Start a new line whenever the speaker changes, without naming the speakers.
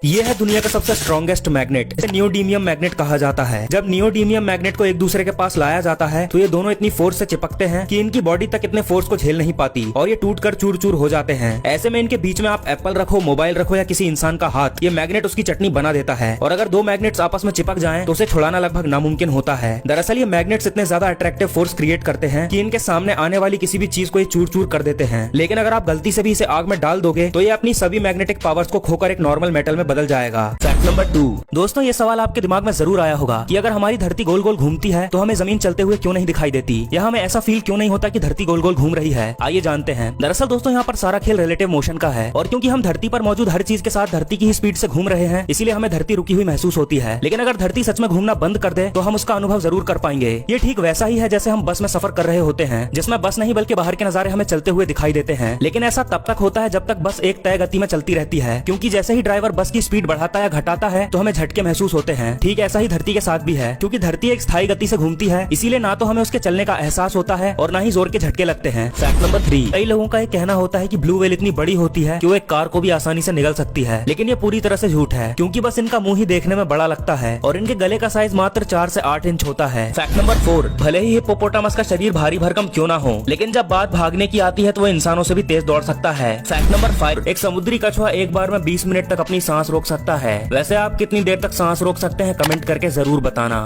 ये है दुनिया का सबसे स्ट्रॉन्गेस्ट मैग्नेट। इसे नियोडीमियम मैग्नेट कहा जाता है। जब नियोडीमियम मैग्नेट को एक दूसरे के पास लाया जाता है तो ये दोनों इतनी फोर्स से चिपकते हैं कि इनकी बॉडी तक इतने फोर्स को झेल नहीं पाती और ये टूटकर चूर चूर हो जाते हैं। ऐसे में इनके बीच में आप एप्पल रखो, मोबाइल रखो या किसी इंसान का हाथ, ये मैग्नेट उसकी चटनी बना देता है। और अगर दो मैग्नेट्स आपस में चिपक जाएं तो उसे छुड़ाना लगभग नामुमकिन होता है। दरअसल ये मैग्नेट्स इतने ज्यादा अट्रैक्टिव फोर्स क्रिएट करते हैं कि इनके सामने आने वाली किसी भी चीज को ये चूर चूर कर देते हैं। लेकिन अगर आप गलती से भी इसे आग में डाल दोगे तो ये अपनी सभी मैग्नेटिक पावर्स को खोकर एक नॉर्मल मेटल में बदल जाएगा। Fact number 2। दोस्तों, ये सवाल आपके दिमाग में जरूर आया होगा कि अगर हमारी धरती गोल गोल घूमती है तो हमें जमीन चलते हुए क्यों नहीं दिखाई देती, या हमें ऐसा फील क्यों नहीं होता कि धरती गोल गोल घूम रही है। आइए जानते हैं। दरअसल दोस्तों, यहाँ पर सारा खेल रिलेटिव मोशन का है और क्योंकि हम धरती पर मौजूद हर चीज के साथ धरती की ही स्पीड से घूम रहे हैं, इसीलिए हमें धरती रुकी हुई महसूस होती है। लेकिन अगर धरती सच में घूमना बंद कर दे तो हम उसका अनुभव जरूर कर पाएंगे। ये ठीक वैसा ही है जैसे हम बस में सफर कर रहे होते हैं, जिसमें बस नहीं बल्कि बाहर के नजारे हमें चलते हुए दिखाई देते हैं। लेकिन ऐसा तब तक होता है जब तक बस एक तय गति में चलती रहती है, क्योंकि जैसे ही ड्राइवर बस की स्पीड बढ़ाता या घटाता है तो हमें झटके महसूस होते हैं। ठीक ऐसा ही धरती के साथ भी है। क्योंकि धरती एक स्थायी गति से घूमती है, इसीलिए ना तो हमें उसके चलने का एहसास होता है और ना ही जोर के झटके लगते हैं। Fact number 3। कई लोगों का ये कहना होता है कि ब्लू व्हेल इतनी बड़ी होती है कि वो एक कार को भी आसानी से निगल सकती है, लेकिन ये पूरी तरह से झूठ है, क्योंकि बस इनका मुंह ही देखने में बड़ा लगता है और इनके गले का साइज मात्र 4 से 8 इंच होता है। Fact number 4। भले ही हिप्पोपोटामस का शरीर भारी भरकम क्यों ना हो, लेकिन जब बात भागने की आती है तो वो इंसानों से भी तेज दौड़ सकता है। Fact number 5। एक समुद्री कछुआ एक बार में 20 मिनट तक अपनी सांस रोक सकता है। वैसे आप कितनी देर तक सांस रोक सकते हैं, कमेंट करके जरूर बताना।